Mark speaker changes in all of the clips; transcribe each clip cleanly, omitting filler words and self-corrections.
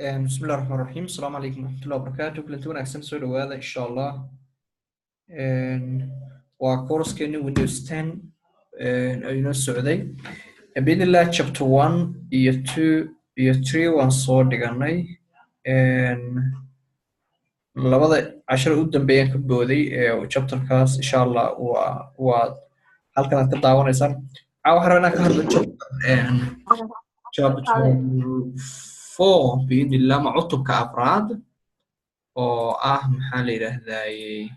Speaker 1: بسم الله الرحمن الرحيم السلام عليكم ورحمة الله وبركاته كلنتي wanaagsan soo dhawaada insha Allah waa course-keeni Windows 10 ayuu socday bidillah chapter 1 iyo 2 iyo 3 waan soo dhiganay labada cashar u dambeeyay ka booday chapter-kaas insha Allah waa halkan aad ka daawanaysaan waxaan rabaa inaan ka hadlo chapter 4 بإذن الله مع عطب كأفراد أو محل رهذاي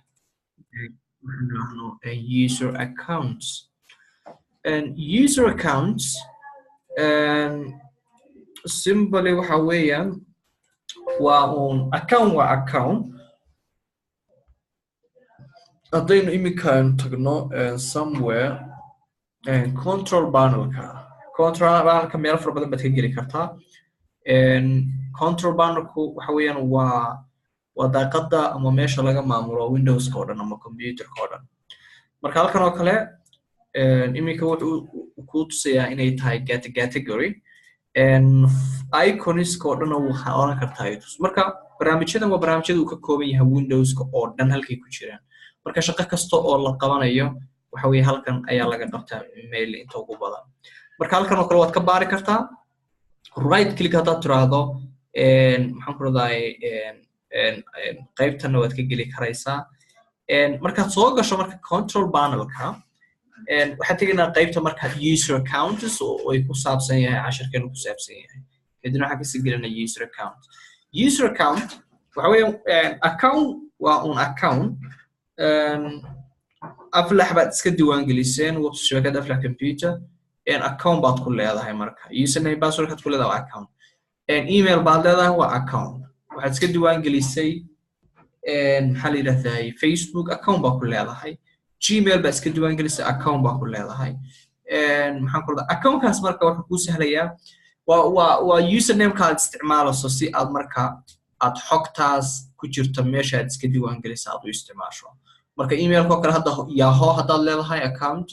Speaker 1: user accounts and user accounts and simply وحويا وون account أضينا إمكان تقنو somewhere and control panel كم يعرف ربنا بتهجري كرتا control panelku waxa weeyaan waa daaqada ama meesha laga maamulo Windows ka oo dhan ama computer ka oo dhan marka halkan oo kale imika wuxuu ku tusayaa inay tahay category icons ka oo dhan waxa oran kartaa marka barnaamijyadan waa barnaamijyada uu ka kooban yahay Windows ka oo dhan halkay ku jiraan marka shaqo kasta oo la qabanayo waxa weey halkan ayaa laga qabtaa email inta ugu badan marka halkan oo kale waad ka baari kartaa right click hada tiraahdo maxaan ku raday qaybtan waad ka gali karaysaa marka soo gasho marka control panel-ka waxa tagaynaa qaybta marka user accounts oo ay ku saabsan yahay casharkan ku saabsan yahay kadib waxa ka sii gelinaa user account waxa weeyaan account waa un account aflax baad iska diiwaan geliseen shabakada aflax computer account baad ku leedahay marka username password kaad ku leedahay account email baad leedahay waa account waxaad iska diiwaan gelisay maxaa la yiraahdaa Facebook account baad ku leedahay gmail baad iska diiwaan gelisay account baad ku leedahay maxaan ku leedahay account kaas marka waxa ku sahlayaa waa username kaad isticmaalayso si aad marka aad xogtaas ku jirto meesha aad iska diiwaan gelisay aad u isticmaasho marka email ko kale hadda Yahoo hadaad leedahay account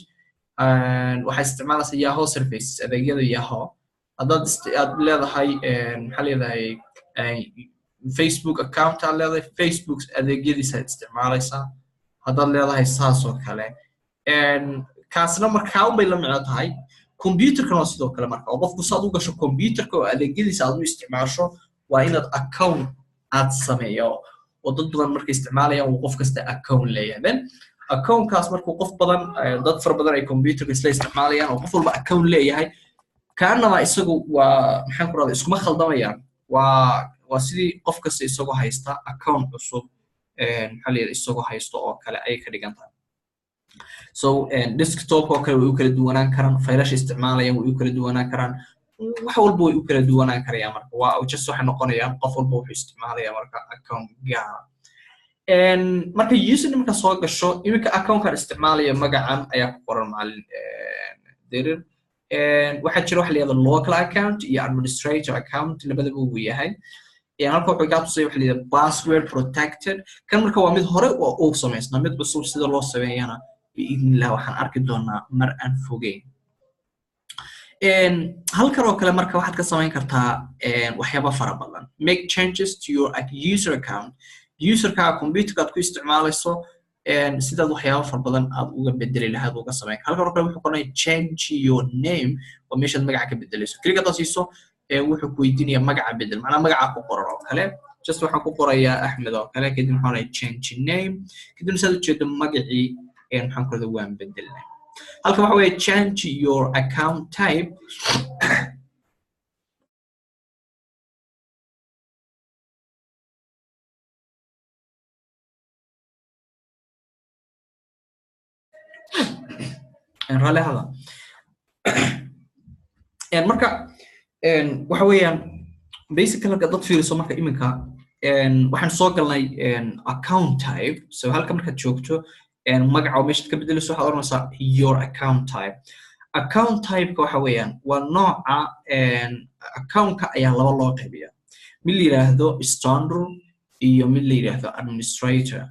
Speaker 1: waxay isticmaalaysaa Yahoo service adeegyada Yahoo hadaad leedahay maxaa leedahay Facebook account aad leedahay Facebook adeegyadiisa isticmaalaysaa hadaad leedahay saas oo kale kaasna markaa u bay la micno tahay computer-kan oo sidoo kale marka qofku saad u gasho computer-ka oo adeegyadiisa aad u isticmaasho waa inaad account aad sameeyo oo dad badan markay isticmaalayaan uu qof kasta account leeyahay account kaas markuu qof badan dad far badan ay computer isla isticmaalayaan oo qof walba account leeyahay kaanaba isagu waa maxaan ku raday iskuma khaldamayaan waa sidii qof kasta isagoo haysta account cusub maxaa la yiraahdaa isagoo haysto oo kale ay ka dhigan tahay so desktop oo kale way u kala duwanaan karaan faylasha isticmaalayaan way u kala duwanaan karaan wax walba way u kala duwanaan karayaan marka waa just waxa noqonayaan qof walba wuxuu isticmaalayaa marka account gaar marka username ka soo gasho imika account-ka isticmaalaya magacan ayaa ku qoran macallin dirir waxa jira wax la yiraahdo local account iyo administrator account labadaba uu yahay halka wuxuu ka tusay wax la yiraahdo password protected kan marka waa mid hore oo uu sameysna mid cusub sida loo sameeyana biidnillah waxaan arki doonaa mar aan fogeyn halkan oo kale marka waxaad ka samayn kartaa waxyaabo fara badan make changes to your user account user-ka computer-ka aad ku isticmaalayso sidaad waxyaabo far badan aad uga bedeli lahayd uga sameyn halkan oo kale wuxuu qornay change your name oo meeshaad magaca ka bedelayso kliga taas siiso wuxuu ku weydiinayaa magaca bedel macnaha magaca ku qoran oo kale just waxaan ku qorayaa Ahmed oo kale kadib waxaan leeyahay change name kadib saad u jeedo magacii maxaan ku radaa waan bedelnay halkan waxa weeye change your account type rale hada marka waxa weeyaan basically marka dad fiiriso marka iminka waxaan soo galnay account type so halka marka joogto magaca meesha ka bedelayso waxa oranaysaa your account type ka waxa weeyaan waa nooca account-ka ayaa laba loo qaybiyaa mid la yiraahdo standard iyo mid la yiraahdo administrator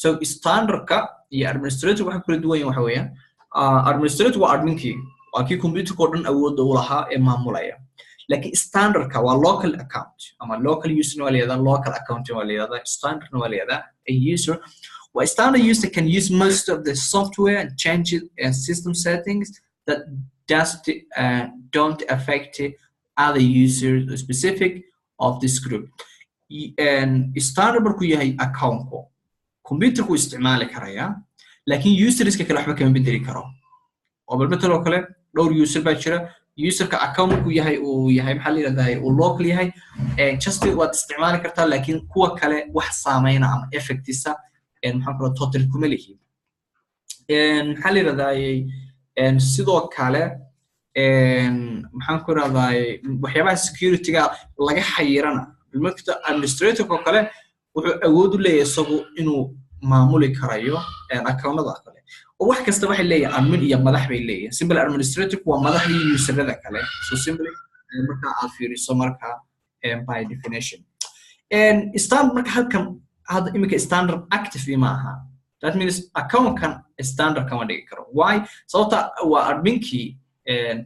Speaker 1: so standard-ka iyo administrator waxa kala duwan waxa weeyaan administrator waa admin-kii waa kii computer-ka oo dhan awood u lahaa ee maamulaya لكن standard كوا local account أما local user ولا هذا local account ولا هذا standard ولا هذا a user و standard user can use most of the software and changes and system settings that just don't affect other users specific of this group. And standard بركو يهي account كو computer كو استعمال كرايا لكن users كلا حبة كمان بدري كرا. وبالمثل وكله لو user باشرة user كaccount كو يهي محلي لذاي و local يهي just وات استعمال كرتا لكن كوا كله واحد سامينا عم effectisa محنكرا total كمليه. محلي لذاي sidoo kale maxaan ku raadayay waxyaabaha security ga laga xayirana bilmadka administrator ko kale wuxuu awood u leeyahay isagu inuu maamuli karayo account-da kale oo wax kasta waxay leeyahay admin iyo madax bay leeyahay simple administrator waa madaxdii user-da kale so simply marka aad fiiriso marka by definition standard marka halkan hada imika standard active ma aha. That means account can standard kama dhigi karo. Why? Sababta waa adminkii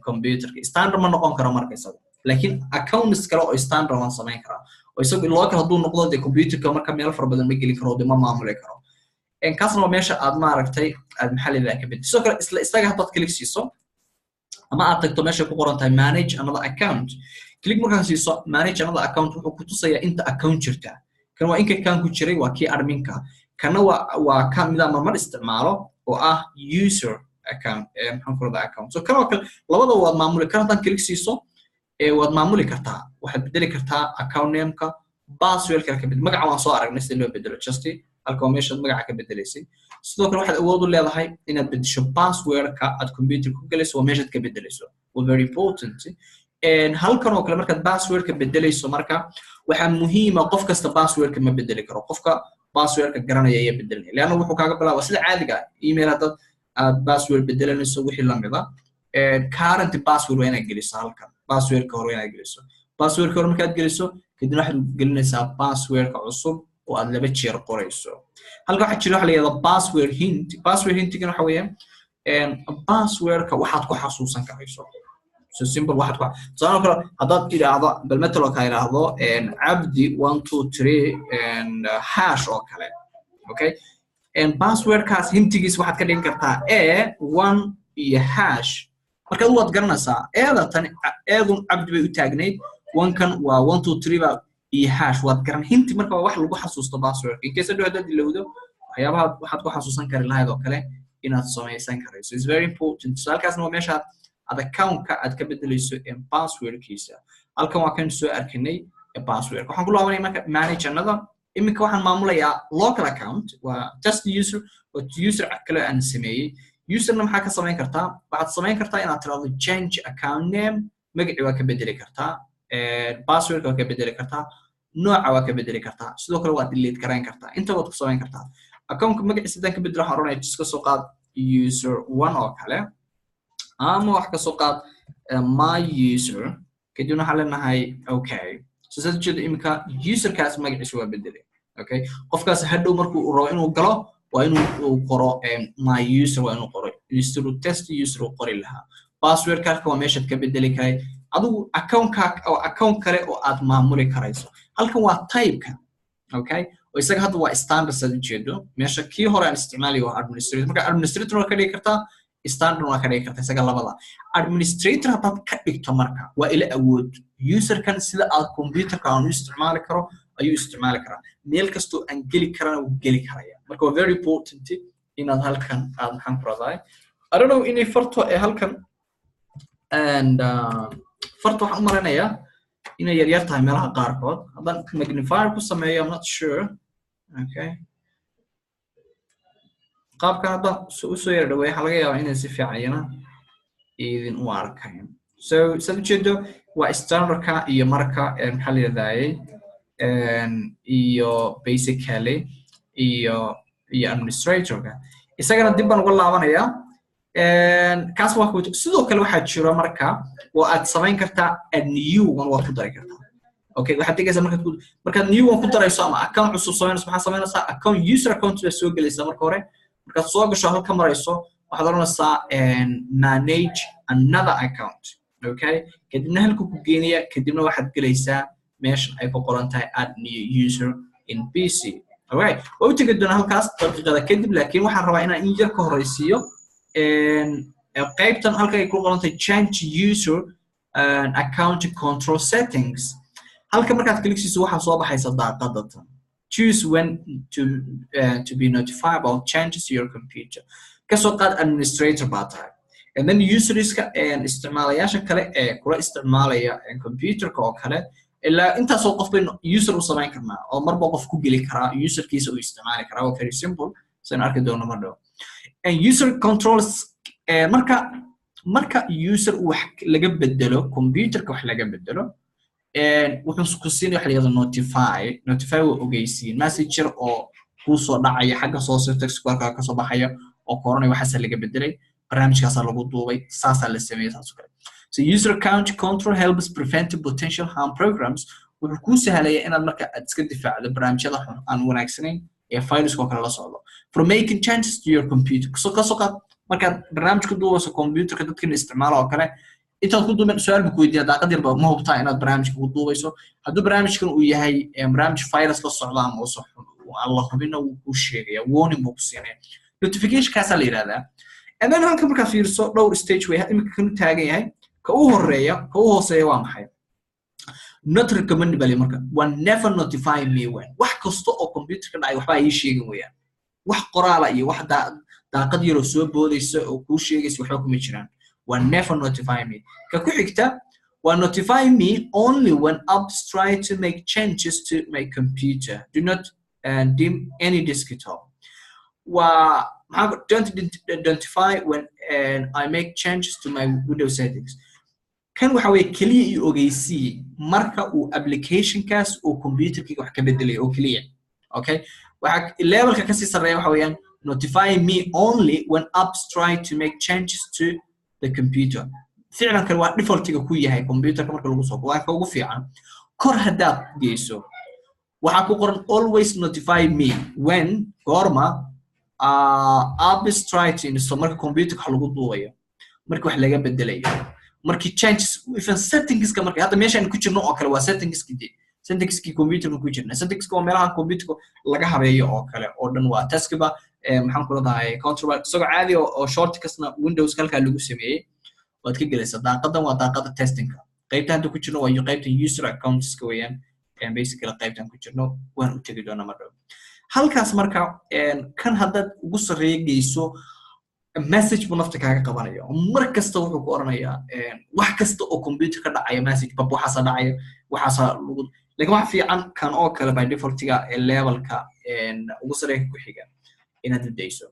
Speaker 1: computer standard ma noqon karo marka isaga. Laakiin accounts kale oo standard waan sameyn karaa. Oo isagu local haduu noqdo de computer marka meel far badan ma geli karo de ma maamuli karo. Kaasna meesha aad ma aragtay aad maxalliga ka bid. Sidoo kale isaga hadda click siiso ama aad tagto meesha ku qoran tahay manage another account. Click markaa siiso manage another account wuxuu ku tusayaa inta account jirta. Kan waa inka kan ku jiray waa kii adminka. kana waa kamida mar isticmaalo oo ah user account maxaan ku radaa account so kana labada waad maamuli kartaa click siiso waad maamuli kartaa waxaad bedeli kartaa account name-ka password ka bedel magaca waan soo aragnay sida loo bedelo just halka meesha magaca ka bedelaysay sidoo kale waxaad awood u leedahay inaad bedesho password-ka aad computer ku galayso oo meesha ka bedelayso waa very important halkan oo kale markaad password-ka bedelayso marka waxa muhiim ah qof kasta password-ka ma bedeli karo qofka password-ka garanaya ayaa bedelnay laana wuxuu kaaga bilaabaa sida caadiga email hadad aad password bedelanayso wixii la mid ah current password waa inaad geliso halkan password-ka hore inaad geliso password-ka hore markaad geliso kadib waxaad gelinaysaa password-ka cusub oo aad laba jeer qorayso halka waxa jira waxa la yiraahdo password hint-gana waxa weeyaan password-ka waxaad ku xasuusan karayso so simple waxaad ku soo kale hadaad iraahdo bal metal oo ka iraahdo abdi 123 and hash oo kale okay password kaas hintigiis waxaad ka dhigin kartaa a1 iyo hash marka waad garanaysaa eeda tan eedun abdi bay u taagneed one kan waa 123 ba iyo hash waad garan hinti marka wax lagu xasuusto password in case hadii aad ilowdo waxyaabaha waxaad ku xasuusan kari lahayd oo kale inaad sameeysan karayso it's very important so halkaasna waa meesha account-ka aad ka bedelayso password-kiisa halkan waa kan soo arkinay password waxaan ku laabanay marka manage another imika waxaan maamulayaa local account waa just user kale aan sameeyay userna maxaa ka sameyn kartaa waxaad sameyn kartaa inaad tiraahdo change account name magaci waa ka bedeli kartaa password waa ka bedeli kartaa nooca waa ka bedeli kartaa sidoo kale waa delete gareyn kartaa inta waad ku sameyn kartaa account-ka magaciisa dan ka bedelo waxaan oranay iska soo qaad user 1 oo kale ama wax ka soo qaad my user kadibna waxa leenahay okay so saddeed imika user kaas magaciisa waa bedelay okay qofkaas hadhow markuu rabo inuu galo waa inuu qoro my user waa inuu qoro user test user qori lahaa password ka waa meesha ka bedeli karay adigu account kale oo aad maamuli karayso halkan waa type-ka okay oo isaga hadda waa standard sad jeedo meesha kii hore aan isticmaalayo waa administrator marka administrator waa ka dhigi kartaa standard waa ka dhigi kartaa isaga labada administrator hadaad ka dhigto marka waa ila awood user-kan sida aad computer-ka aan u isticmaali karo ayuu isticmaali karaa meel kasto aan geli karana uu geli karaya marka waa very important inaad halkan aad maxaan ku raday I don't know inay farto ee halkan and farto waxaan u maranayaa inay yar yar tahay meelaha qaarkood haddaan magnifier ku sameeyo I'm not sure okay qaabkan hadda u soo yar dhaweey waxa laga yaabaa inay si fiican idin u arkaan so sabjeedo waa standard-ka iyo marka maxaa la yiraahdaa iyo basically iyo administrator-ka isagana dib baan uga laabanayaa kaas waa sidoo kale waxa jira marka oo aad sameyn kartaa a new one waa ku dari kartaa okay waxa tigaysa marka new one ku darayso ama account cusub sameynayso waxa sameynaysaa account user account la soo gelaysa marka hore marka soo gasho halka marayso waxaad oranaysaa manage another account okay kadibna halku ku geenaya kadibna waxaad galaysaa meesha ay ku qoran tahay add new user in PC alright oo u tagi doona halkaas daqiiqada kadib laakiin waxaan rabaa inaan in yar ka horeysiiyo qaybtan halka ay ku qoran tahay change user account control settings halka markaad klikisiiso waxa soo baxaysa daaqadatan choose when to be notified about changes to your computer kasoo qaad administrator baa tahay and then userska isticmaalayaasha kale ee kula isticmaalaya computerka oo kale ilaa intaas oo qof bay user u samayn karnaa oo marba qof ku geli karaa userkiisa uu isticmaali karaa waa very simple saan arki doono mar dhow and user controls marka user wax laga bedelo computerka wax laga bedelo wuxuu ku siin wax la yiraahdo notify oo ogeysiin messenger oo ku soo dhacaya xagga soo text ka soo baxaya oo koronay waxa laga bedelay barnaamijkaas lagu duubay saasa la sameeyay taas kale so user account control helps prevent potential harm programs wuxuu ku sahlaya inaad marka aad iska difaacdo barnaamijyada xun aan wanaagsanayn ee files ko kale la socdo for making changes to your computer so kasoo qaad marka barnaamijku duubayso computerka dadka isticmaalo oo kale intaad ku duuban su'aal ku weydiiyaa daaqad yar ma hubtaa inaad barnaamijka ku duubayso hadduu barnaamijkan uu yahay barnaamij virus la socda ama oo sax Allah hubina uu ku sheegaya warning buu ku siinaya notification kaas la yiraahdaa and then halka marka fiirso dhowr stage way imika kan taagan yahay ka uu horeeya ka uu hooseeya waa maxay not recommendable marka one never notify me when wax kasto oo computerka dhacay waxba ay sheegin weeyaan wax qoraal iyo wax daaqad yar oo soo boodaysa oo ku sheegaysa waxba kuma jiraan one never notify me ka ku xigta one notify me only when apps try to make changes to my computer do not dim any desktop don't identify when I make changes to my Windows settings kan waxa way kaliya iyo ogeysi marka uu application kaas oo computerkiga wax ka bedelay oo kaliya okay waxa levelka ka sii sareeya waxa weeyaan notify me only when apps try to make changes to the computer ficlan kan waa defaultiga ku yahay computerka marka lagu soo waa ka ugu fiican kor hadaad geyso waxa ku qoran always notify me when gorma apps try to install marka computerka lagu duubayo marka wax laga bedelayo markii changes even settings ka marka hadda meeshaan ku jirno oo kale waa settings ki computerka ku jirna settings ko meelaha computerka laga habeeyo oo kale oo dhan waa taskba maxaan ku leedahay control isagoo caadi oo shortcutsna Windows halka lagu sameeyay waad ka galaysaa daaqadan waa daaqada testingka qaybta hadda ku jirno waa qaybta user accounts ka weeyaan basically qaybtan ku jirno waan u tagi doonaa mar dhow halkaas marka kan hadda ugu sareeyayso message bu nafta kaaga qabanayo mar kasta wuxuu ku oranayaa wax kasta oo computer ka dhacaya message bab waxa dhacaya waxa lagu laakiin wax fiican kan oo kale by defaultiga levelka ugu sareeya ku xiga inaad dayso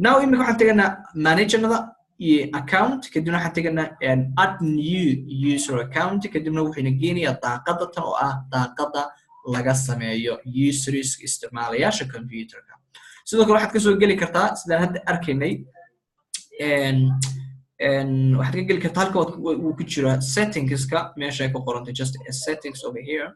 Speaker 1: now imika waxaan tagnaa managerada iyo account kadibna waxaan tagnaa add new user account kadibna wuxuu geenayaa daaqada tan oo ah daaqada laga sameeyo users isticmaalayaasha computerka sidoo kale waxaad ka soo gali kartaa sida hadda arkaynay waxaad ka gali kartaa halka uu ku jira settingska meesha ay ku qorantay just settings over here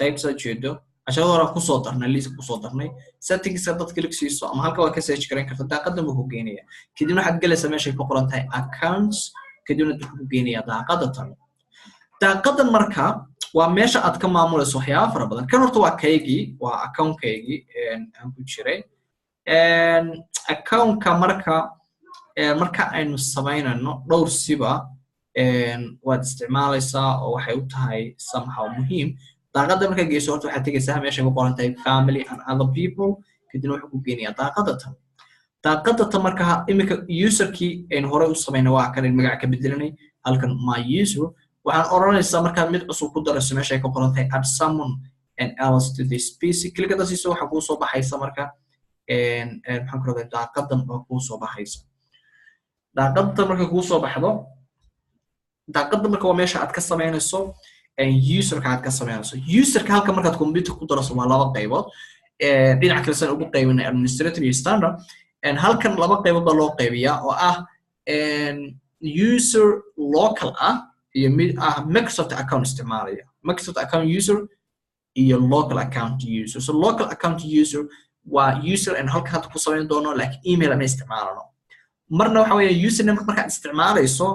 Speaker 1: qaybta jeedo ashada hore ku soo darnay list ku soo darnay settingska dad kale siiso ama halka waa ka search garan kartaa daaqada ma ku geenaya kadibna waxaad galaysaa meesha ay ku qorantahay accounts kadibna dad ku geenaya daaqada tan daaqadan marka waa meesha aad ka maamulayso waxyaabo fara badan kan horta waa kaygii waa account-kaygii aan ku jiray account-ka marka aynu samaynayno dhowr siba waad isticmaalaysaa oo waxay u tahay somehow muhiim daaqada marka geyso horta waxaad tagaysaa meesha ku qoran tahay family and other people kadibna wuxuu ku geenayaa daaqada tan marka imika userkii aynu hore u samaynay waa kan magac ka bedelanay halkan my user waxaan oranaysaa marka mid cusub ku darayso meesha ay ku qoran tahay add someone and else to this PC klikada siiso waxa ku soo baxaysa marka maxaan ku radaa daaqadan oo ku soo baxaysa daaqada marka ku soo baxdo daaqada marka waa meesha aad ka samaynayso userka aad ka samaynayso userka halka markaad computer ku darayso waa laba qaybood dhinaca kale san ugu qaybinay administrator iyo standard halkan laba qaybood baa loo qaybiyaa oo ah user local iyo mid Microsoft account isticmaalaya Microsoft account user iyo local account user so local account user waa user and halka hadda ku samayn doono like email ama isticmaalano marna waxa weeye username marka isticmaalayso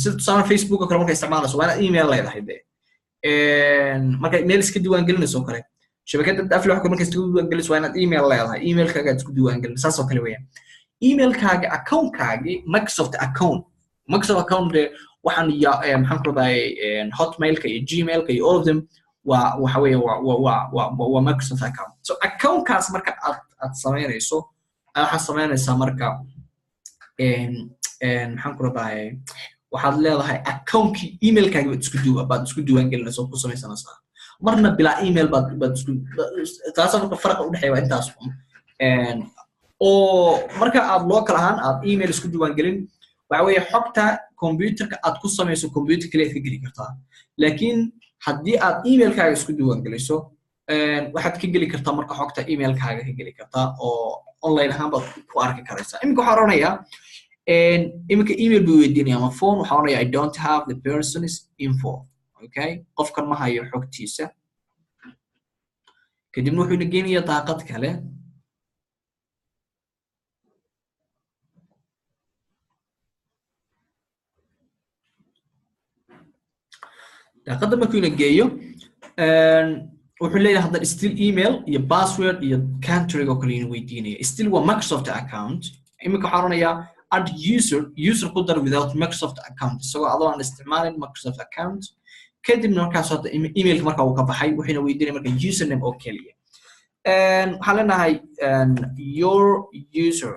Speaker 1: sida tusaale Facebook oo kale marka isticmaalayso waa inaad email leedahay de marka email iska diiwaan gelinayso kale shabakadda aflax marka iska diiwaan gelinayso waa inaad email leedahay emailkaaga isku diiwaan gelinayso saas oo kale weeyaan emailkaaga account-kaagi Microsoft account de waxaan maxaan ku raday Hotmail-ka iyo Gmail-ka iyo all of them waxa weeye waa Microsoft account so account-kaas marka aad sameynayso waxa sameynaysaa marka maxaan ku raday waxaad leedahay account-ki email-kaaga baad isku diiwaan gelinayso ku sameysanaysaa marna bila email baad isku taas marka farqa u dhaxeeya intaas oo marka aad local ahaan aad email isku diiwaan gelin waxa weeye xogta computerka aad ku sameyso computer kale ka geli kartaa laakiin haddii aad emailkaaga isku diiwaan geliso waxaad ka geli kartaa marka xogta emailkaaga ka geli kartaa oo online ahaan baad ku arki karaysaa iminka waxaan oranayaa iminka email buu weydiinaya ama phone waxaan oranayaa I don't have the person's info okay qofkan ma hayo xogtiisa kadibna wuxuu ina geenayaa daaqad kale daaqadda markuu ina geeyo wuxuu leeyahay hadda still email iyo password iyo country oo kale ina weydiinaya still waa Microsoft account iminka waxaan oranayaa add user ku dar without Microsoft account isagoo adoo aan isticmaalin Microsoft account kadibna markaas hadda emailka marka uu ka baxay wuxuuna weydiinaya marka username oo kaliya waxaan leenahay your user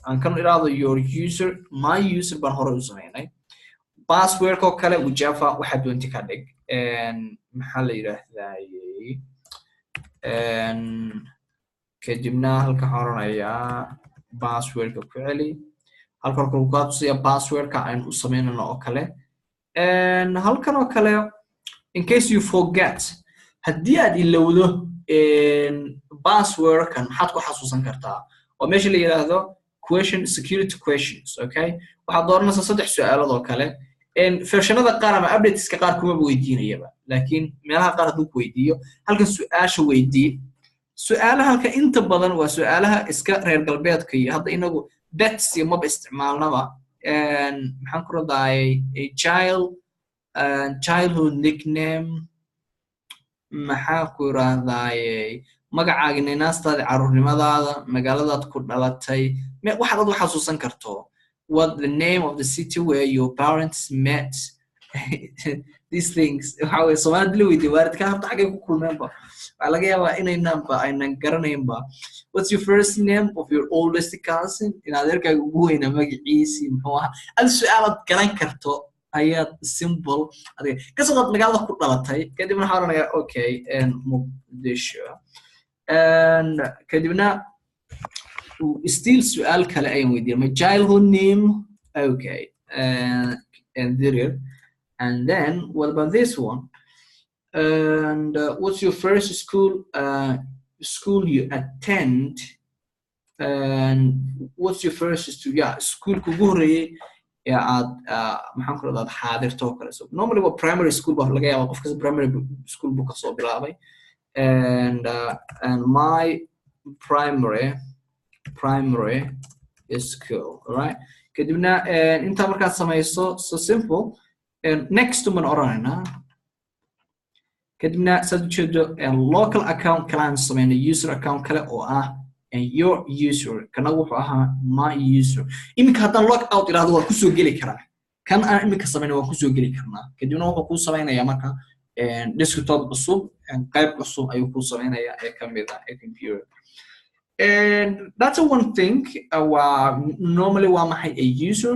Speaker 1: aan kan iraado your user my user baan hore u sameynay password ko kale wajafa waxa doonti ka dhig maxaa la yiraahdaa kadibna halka xoranayaa password ku celi halka ku qaadsiya password ka aan u sameynano oo kale halkan oo kale in case you forget haddii aad ilowdo password kan maxaad ku xasuusan kartaa oo meesha la yiraahdo security questions okay waxaad dooranaysaa 3 su'aalood oo kale versionada qaar ama updateska qaar kuma weydiinayaba laakiin meelaha qaar haduu ku weydiiyo halkan su'aasha weydii su'aalaha halka inta badan waa su'aalaha iska reer galbeedka iyo hadda inagu that's iyo maba isticmaalnaba maxaan ku raday a childhood nickname maxaa ku raday magacaaga ninaastada caruurnimadaada magaaladaad ku dhalatay waxaad u xasuusan karto what the name of the city where your parents met these things how is Somali widi waaridka habta xagee ku kulmeenba waxa laga yaabaa inaynan garanaynba what's your first name of your oldest cousin in adeerkaaga ugu weyn magaciisi muxuu ahaa al su'aalaad garan karto ayaad simple adiga ka soo qad magaalada ku dhalatay kadibna waxaan oranayaa okay Muqdisho and kadibna still su'aal kale ayaan weydiiyay my childhood name okay and there and then what about this one and what's your first school you attend and what's your first school kugu horeeyay aad maxaan ku radaa xaadirto kale so normally what primary school ba laga yaabaa qofka primary school buu ka soo bilaabay and my primary school all right kadibna inta markaad samayso so simple next man oranayna kadibna sadjeedo local account kala sameeyna user account kale oo ah and your user kana wuxuu ahaa my user iminka haddaan log out iraahdo waa ku soo geli karaa kan aan iminka sameeyna waa ku soo geli karnaa kadibna wuxuu ku sameeynaya marka desktop cusub qayb cusub ayuu ku sameynayaa ee kamida ee computer and that's one thing normally waa maxay a user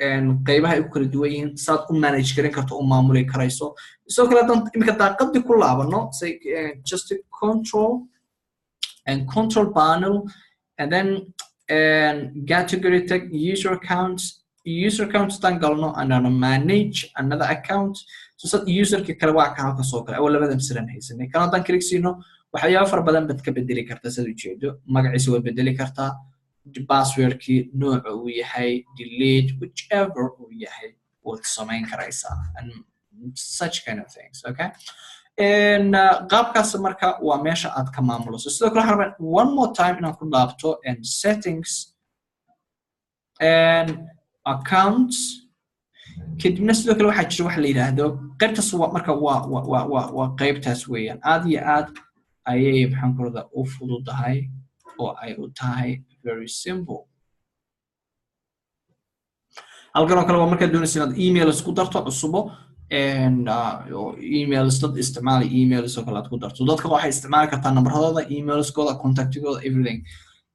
Speaker 1: and qaybaha ay ku kala duwan yihiin saad u manage garan karto oo maamuli karayso sidoo kale dan imika daaqadii ku laabano say just a control panel and then category tag user accounts tan galno and manage another account so sad user ki kala waa ka halka soo kale awal labada misalan haysanay kana tan click siino waxyaabo far badan bad ka bedeli kartaa sida ujeedo magaciisa waa bedeli kartaa password ki nooca uu yahay delete whichever uu yahay waad samayn karaysaa and such kind of things okay and qaabkaas marka waa meesha aad ka maamulayso sidoo kale waxaan one more time inaan ku laabto and settings and accounts kadibna sidoo kale waxaa jira waxa la yiraahdo qaybtaas marka waa qaybtaas weeyaan aad iyo aad ayay maxaan ku radaa u fududahay oo ay u tahay very simple halkan oo kale waa markaad doonaysid inaad email isku darto cusubo and emails dad isticmaali emails oo kale aad ku darto dadka waxay isticmaali kartaa nambaradooda emailskooda contactigooda everything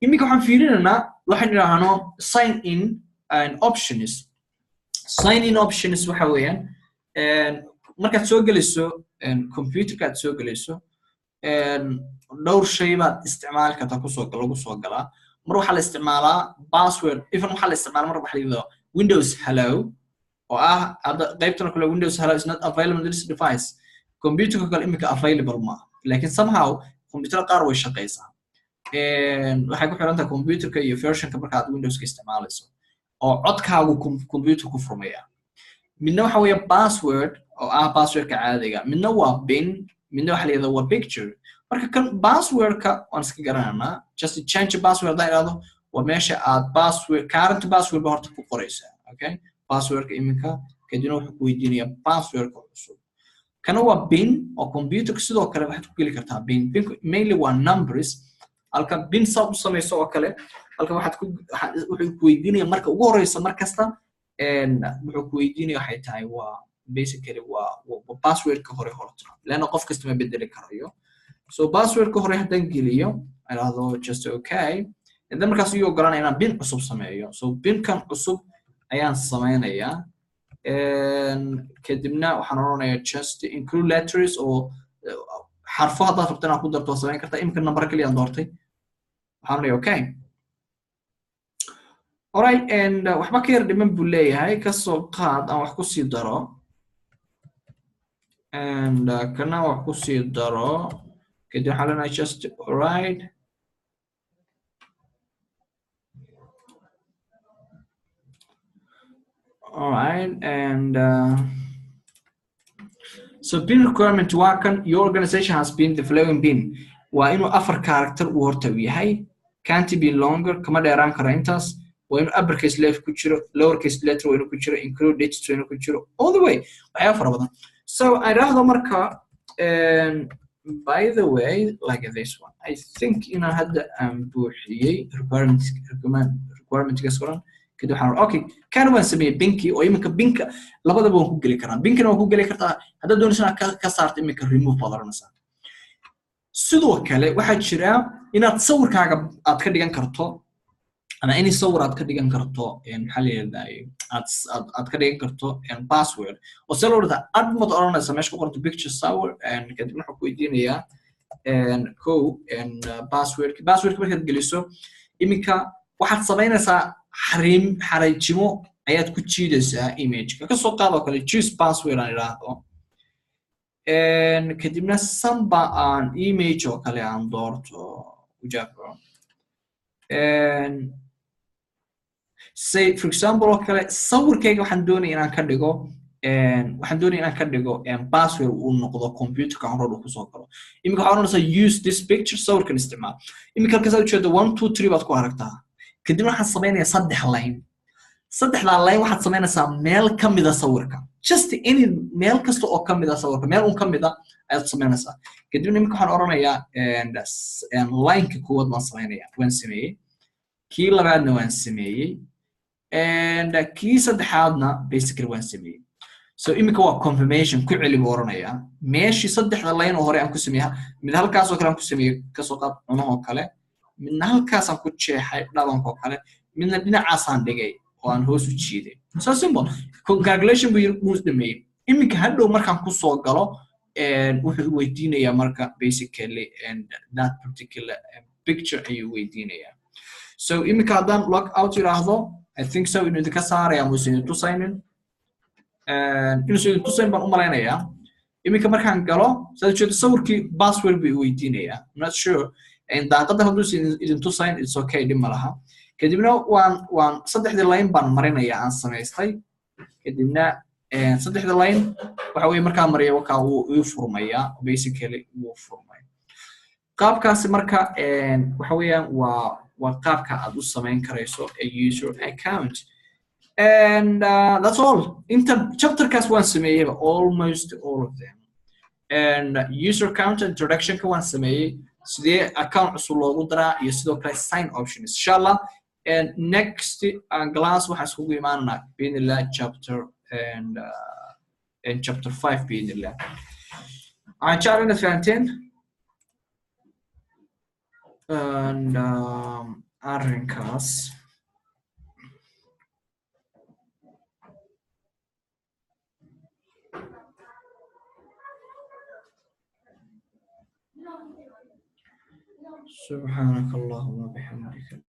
Speaker 1: iminka waxaan fiirinaynaa waxaan idhaahno sign in and options sign in options waxa weeyaan markaad soo gelayso computerka aad soo gelayso dhowr shay baad isticmaali kartaa lagu soo galaa mar waxaa la isticmaalaa password even waxaa la isticmaalaa mar waxa la yidhahdo Windows hello oo ah qaybtan kale Windows hello is not available on this device computerka kale imika available ma laakiin somehow computer qaar way shaqeysaa waxay ku xiran tahay computerka iyo versionka marka aad Windows ka isticmaalayso oo codkaagu computer ku furmaya midna waxa weeye password oo ah passwordka caadiga midna waa pin midna waxa la yiraahdo waa picture marka kan passwordka waan iska garanaa just change password daayado waa meesha aad password current password ba horta ku qoraysaa okay passwordka iminka kadibna wuxuu ku weydiinayaa passwordka cusub kana waa pin oo computerka sidoo kale waxaad ku geli kartaa pin mainly waa numbers halka pin sub samayso oo kale halka wuxuu ku weydiinayaa marka ugu horeysa mar kasta wuxuu ku weydiinayaa waxay tahay waa basically waa passwordka hore horta leena qof kasta ma bedeli karayo so passwordka hore hadan geliyo ayado just okay and then markaas uu ogolanaya inaan pin cusub sameeyo so pin kan cusub ayaan sameeynaya kadibna waxaan oranayaa just include letters oo xarfo haddaad rabto inaad ku darto sameyn kartaa imika number kaliya aan doortay waxaan oranayaa okay alright and waxba ka yar dhiman buu leeyahay kasoo qaad aan wax ku sii daro and kana wax ku sii daro kadib waxaan leenahay just alright all right and so pin requirement wakan your organization has been the following pin waa inuu afar character uu horta yahay can't be longer kama dheeraan karo intaas waa inuu uppercase letter ku jiro lowercase letter waa inuu ku jiro include digits waa inuu ku jiro all the way waxyaabo fara badan so I raahdo marka by the way like this one I think inaan hadda aan buuxiyey requirement ka soran كده waxaan okay kan waan sameeyay binki oo iminka binka labadaba waan ku gali karaa binkana waan ku gali kartaa hadda doonaysan ka saarto iminka remove badanaysa sidoo kale waxa jira inaad sawirkaaga aad ka dhigan karto ama any sawir aad ka dhigan karto maxaa la yiraahdaa aad ka dhigan karto password oo soo lorda aad ma oranaysa meesha ku qorto picture sawir kadib waxa ku weydiinayaa password markaad geliso iminka waxaad sameynaysaa xariijimo ayaad ku jiidaysaa image-ka ka soo qaado kale choose password aan iraahdo kadibna samba aan image oo kale aan doorto ujabo say for example oo kale sawirkayga waxaan doonayaa inaan ka dhigo password uu noqdo computerka aan rabo ku soo galo imika waxaan oranaysaa use this picture sawirkan isticmaal imika halkaas aad jeedo 1 2 3 baad ku aragtaa kadibna waxaad sameynaysaa saddexda line waxaad sameynaysaa meel ka mid ah sawirka just any meel kasta oo ka mid ah sawirka meel un ka mid ah ayaad sameynaysaa kadibna imika waxaan oranayaa line-ka koowaad waan sameeyey kii labaadna waan sameeyey kii saddexaadna basically waan sameeyey so imika waa confirmation ku celi buu oranayaa meeshii saddexda line oo hore aan ku sameeyay mid halkaas oo kale aan ku sameeyay kasoo qaad cunahoo kale midna halkaas aan ku jeexay dhabanka oo kale midna dhinacaas aan dhigay oo aan hoos u jiiday so simple calculation buu dhameeyay imika hadhow markaan ku soo galo wuxuu weydiinayaa marka basically and that particular picture ayuu weydiinayaa so imika haddaan log out yiraahdo I think so inuu idinka saaraya muusan tusaynin inuu tusayn baan u malaynayaa imika markaan galo sida jeedo sawirkii password buu weydiinayaa I'm not sure and daaqada hadduu idin tusayn it's okay dhib ma laha kadibna waan saddexdii line baan marinayaa aan samaystay kadibna saddexdii line waxa weeye markaan mariyo waxa uu furmayaa basically wuu furmay qaabkaasi marka waxa weeyaan waa qaabka aad u samayn karayso a user account and that's all. Chapter cast one sameeyay almost all of them. And user account introduction ka waan sameeyay sidee account cusub loogu daraa iyo sidoo kale sign option inshallah. And next class waxaan iskugu imaanaa biidhnillah chapter and chapter 5 biidhnillah. Aan jeclaan inaad fahanteen and arrinkaas سبحانك اللهم وبحمدك